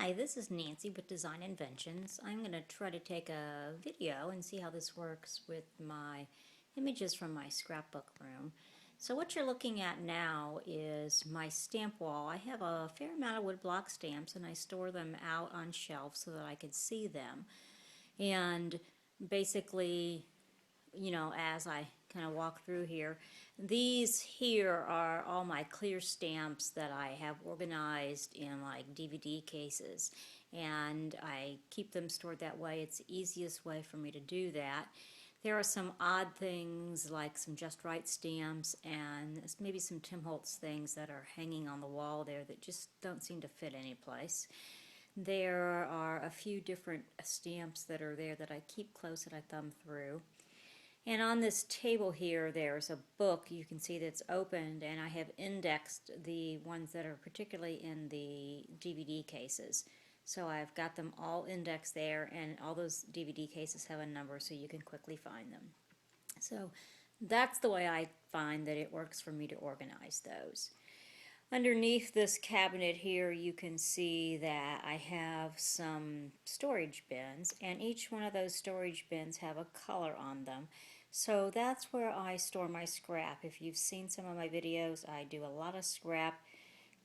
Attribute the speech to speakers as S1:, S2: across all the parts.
S1: Hi, this is Nancy with Design Inventions. I'm going to try to take a video and see how this works with my images from my scrapbook room. So what you're looking at now is my stamp wall. I have a fair amount of woodblock stamps and I store them out on shelves so that I could see them. And basically, as I kind of walk through here, these here are all my clear stamps that I have organized in like DVD cases, and I keep them stored that way. It's the easiest way for me to do that. There are some odd things like some Just Right stamps and maybe some Tim Holtz things that are hanging on the wall there that just don't seem to fit any place. There are a few different stamps that are there that I keep close that I thumb through. And on this table here, there's a book you can see that's opened, and I have indexed the ones that are particularly in the DVD cases. So I've got them all indexed there, and all those DVD cases have a number so you can quickly find them. So that's the way I find that it works for me to organize those. Underneath this cabinet here, you can see that I have some storage bins, and each one of those storage bins have a color on them. So that's where I store my scrap. If you've seen some of my videos, I do a lot of scrap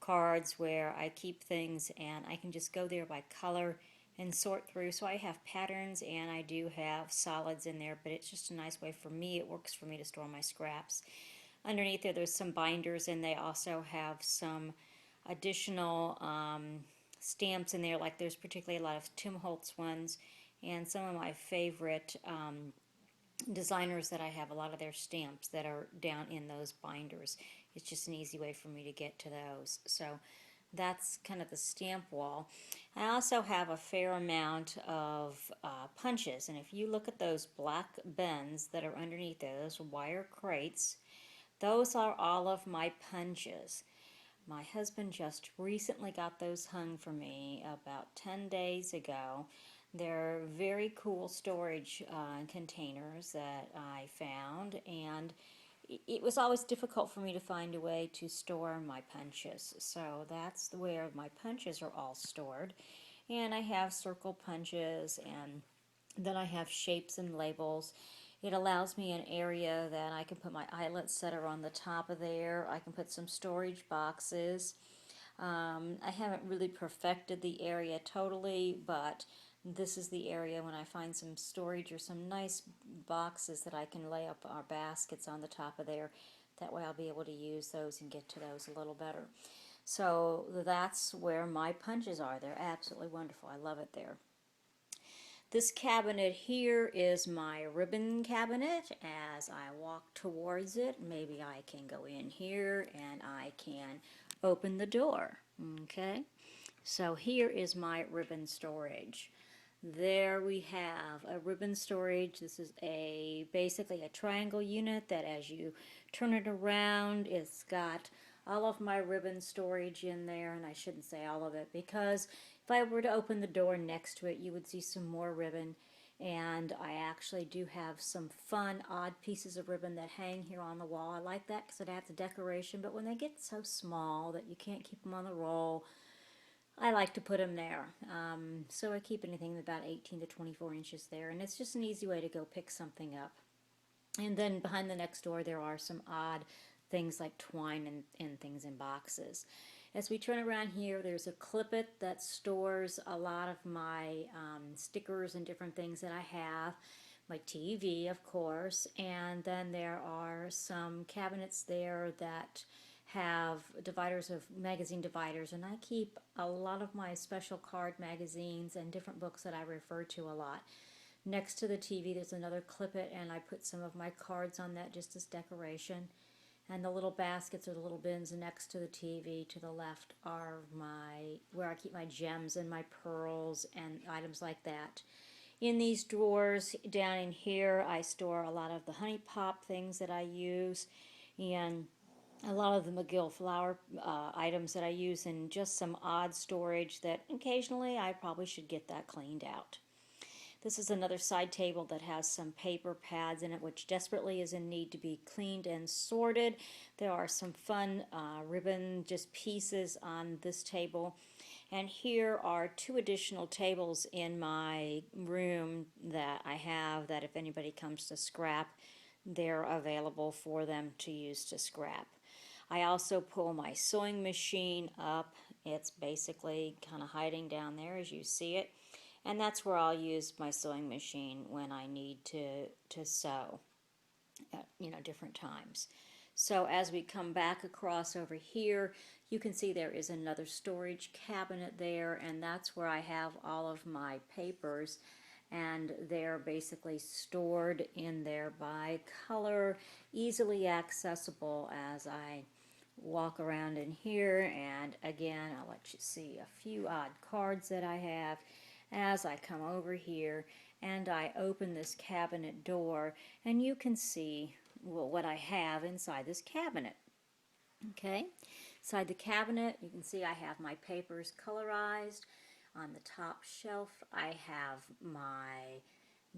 S1: cards where I keep things and I can just go there by color and sort through. So I have patterns and I do have solids in there, but it's just a nice way for me. It works for me to store my scraps. Underneath there, there's some binders, and they also have some additional stamps in there. Like there's particularly a lot of Tim Holtz ones, and some of my favorite designers that I have a lot of their stamps that are down in those binders. It's just an easy way for me to get to those. So that's kind of the stamp wall. I also have a fair amount of punches, and if you look at those black bins that are underneath there, those wire crates, those are all of my punches. My husband just recently got those hung for me about 10 days ago. They're very cool storage containers that I found, and it was always difficult for me to find a way to store my punches. So that's where my punches are all stored. And I have circle punches, and then I have shapes and labels. It allows me an area that I can put my eyelet setter on the top of there. I can put some storage boxes. I haven't really perfected the area totally, but this is the area when I find some storage or some nice boxes that I can lay up our baskets on the top of there. That way I'll be able to use those and get to those a little better. So that's where my punches are. They're absolutely wonderful. I love it there. This cabinet here is my ribbon cabinet. As I walk towards it, maybe I can go in here and I can open the door. Okay, so here is my ribbon storage. There we have a ribbon storage. This is basically a triangle unit that as you turn it around, it's got all of my ribbon storage in there, and I shouldn't say all of it because if I were to open the door next to it, you would see some more ribbon, and I actually do have some fun, odd pieces of ribbon that hang here on the wall. I like that because it adds a decoration, but when they get so small that you can't keep them on the roll, I like to put them there. So I keep anything about 18 to 24 inches there, and it's just an easy way to go pick something up. And then behind the next door there are some odd things like twine and things in boxes. As we turn around here, there's a clip-it that stores a lot of my stickers and different things that I have. My TV, of course, and then there are some cabinets there that have dividers of magazine dividers, and I keep a lot of my special card magazines and different books that I refer to a lot. Next to the TV there's another clip-it, and I put some of my cards on that just as decoration. And the little baskets or the little bins next to the TV to the left are where I keep my gems and my pearls and items like that. In these drawers down in here I store a lot of the honey pop things that I use, and a lot of the McGill flower items that I use, and just some odd storage that occasionally I probably should get that cleaned out. This is another side table that has some paper pads in it, which desperately is in need to be cleaned and sorted. There are some fun ribbon just pieces on this table. And here are 2 additional tables in my room that I have that if anybody comes to scrap, they're available for them to use to scrap. I also pull my sewing machine up. It's basically kind of hiding down there as you see it. And that's where I'll use my sewing machine when I need to sew at different times. So as we come back across over here, you can see there is another storage cabinet there, and that's where I have all of my papers, and they're basically stored in there by color, easily accessible as I walk around in here. And again, I'll let you see a few odd cards that I have as I come over here and I open this cabinet door, and you can see what I have inside this cabinet. Okay, inside the cabinet you can see I have my papers colorized. On the top shelf I have my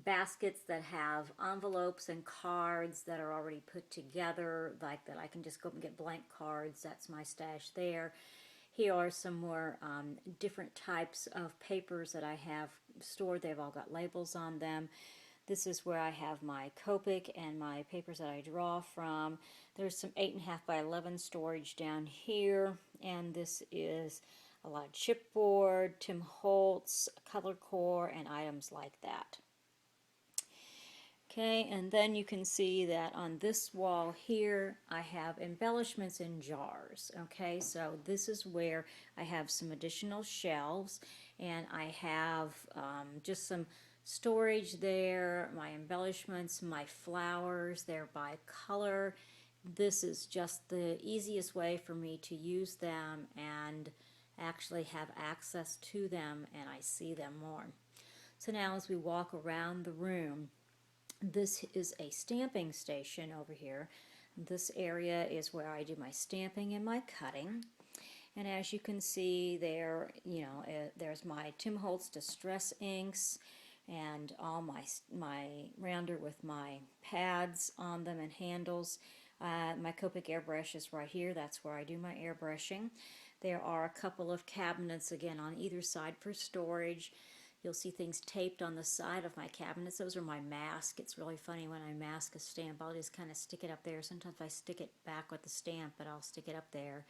S1: baskets that have envelopes and cards that are already put together, like that I can just go up and get blank cards. That's my stash there. Here are some more different types of papers that I have stored. They've all got labels on them. This is where I have my Copic and my papers that I draw from. There's some 8.5 by 11 storage down here, and this is a lot of chipboard, Tim Holtz, color core, and items like that. Okay, and then you can see that on this wall here I have embellishments in jars. Okay, so this is where I have some additional shelves, and I have just some storage there, my embellishments, my flowers, they're by color. This is just the easiest way for me to use them and actually have access to them, and I see them more. So now as we walk around the room, this is a stamping station over here. This area is where I do my stamping and my cutting. And as you can see there, there's my Tim Holtz Distress inks and all my rounder with my pads on them and handles. My Copic airbrush is right here. That's where I do my airbrushing. There are a couple of cabinets again on either side for storage. You'll see things taped on the side of my cabinets. Those are my mask. It's really funny when I mask a stamp. I'll just kind of stick it up there. Sometimes I stick it back with the stamp, but I'll stick it up there.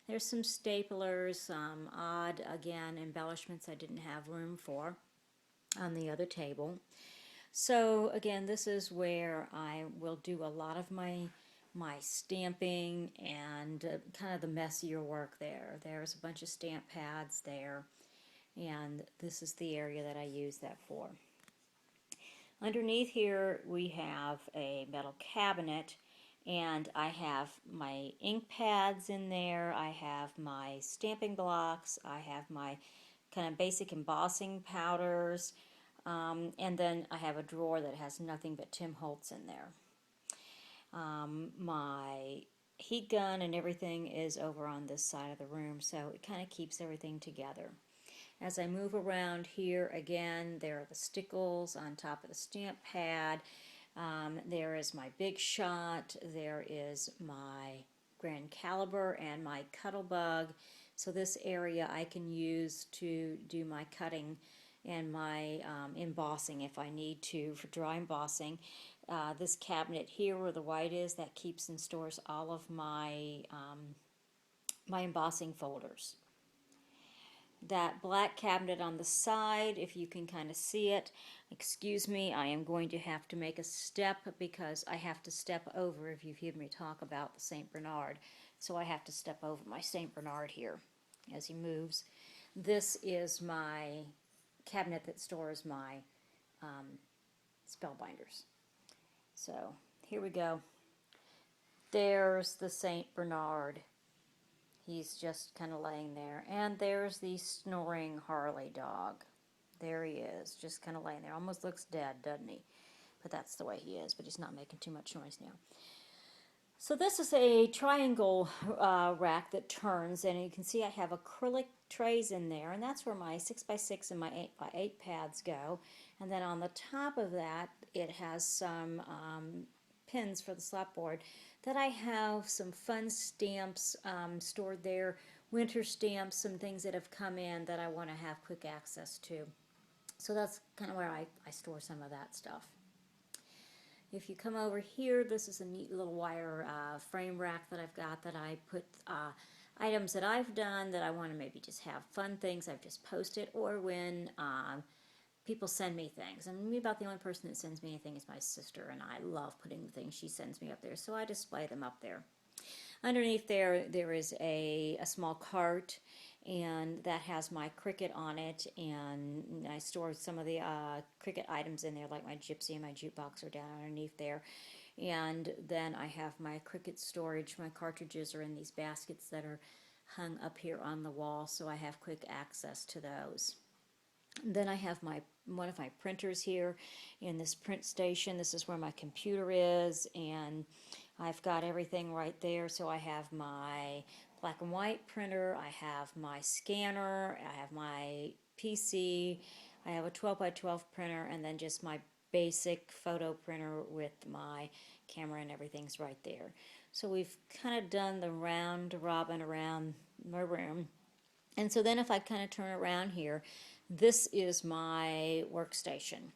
S1: There's some staplers, some odd, again, embellishments I didn't have room for on the other table. So again, this is where I will do a lot of my stamping and kind of the messier work there. There's a bunch of stamp pads there, and this is the area that I use that for. Underneath here we have a metal cabinet, and I have my ink pads in there, I have my stamping blocks, I have my kind of basic embossing powders, and then I have a drawer that has nothing but Tim Holtz in there. My heat gun and everything is over on this side of the room, so it kind of keeps everything together. As I move around here, again, there are the stickles on top of the stamp pad. There is my Big Shot. There is my Grand Caliber and my Cuttlebug. So this area I can use to do my cutting and my embossing if I need to for dry embossing. This cabinet here where the white is, that keeps and stores all of my my embossing folders. That black cabinet on the side, if you can kind of see it, excuse me, I am going to have to make a step because I have to step over, if you've heard me talk about the St. Bernard, so I have to step over my St. Bernard here as he moves. This is my cabinet that stores my spellbinders. So here we go. There's the St. Bernard. He's just kind of laying there. And there's the snoring Harley dog. There he is, just kind of laying there. Almost looks dead, doesn't he? But that's the way he is, but he's not making too much noise now. So this is a triangle rack that turns, and you can see I have acrylic trays in there, and that's where my 6x6 and my 8x8 pads go. And then on the top of that, it has some pins for the slapboard that I have some fun stamps stored there winter stamps, some things that have come in that I want to have quick access to. So that's kind of where I store some of that stuff. If you come over here, this is a neat little wire frame rack that I've got that I put items that I've done that I want to maybe just have fun things I've just posted, or when people send me things. And maybe about the only person that sends me anything is my sister, and I love putting the things she sends me up there, so I display them up there. Underneath there is a small cart, and that has my Cricut on it, and I store some of the Cricut items in there, like my Gypsy and my jukebox are down underneath there. And then I have my Cricut storage. My cartridges are in these baskets that are hung up here on the wall, so I have quick access to those. Then I have one of my printers here in this print station. This is where my computer is, and I've got everything right there. So I have my black and white printer, I have my scanner, I have my PC, I have a 12 by 12 printer, and then just my basic photo printer with my camera, and everything's right there. So we've kind of done the round robin around my room. And so then if I kind of turn around here, this is my workstation.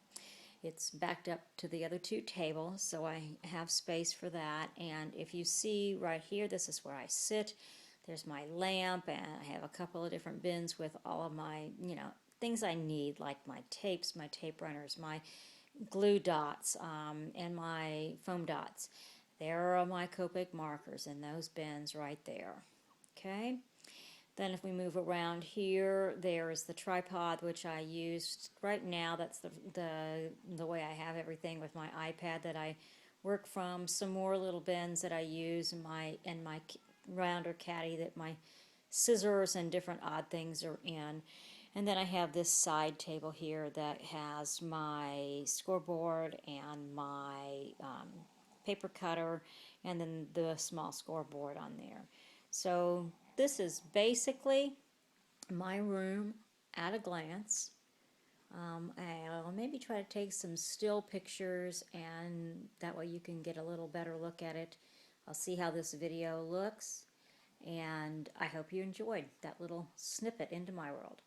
S1: It's backed up to the other two tables, so I have space for that. And if you see right here, this is where I sit. There's my lamp, and I have a couple of different bins with all of my, things I need, like my tapes, my tape runners, my glue dots, and my foam dots. There are my Copic markers in those bins right there. Okay. Then if we move around here, there's the tripod, which I used right now. That's the way I have everything with my iPad that I work from. Some more little bins that I use, and my rounder caddy that my scissors and different odd things are in. And then I have this side table here that has my scoreboard and my paper cutter, and then the small scoreboard on there. So this is basically my room at a glance. I'll maybe try to take some still pictures, and that way you can get a little better look at it. I'll see how this video looks, and I hope you enjoyed that little snippet into my world.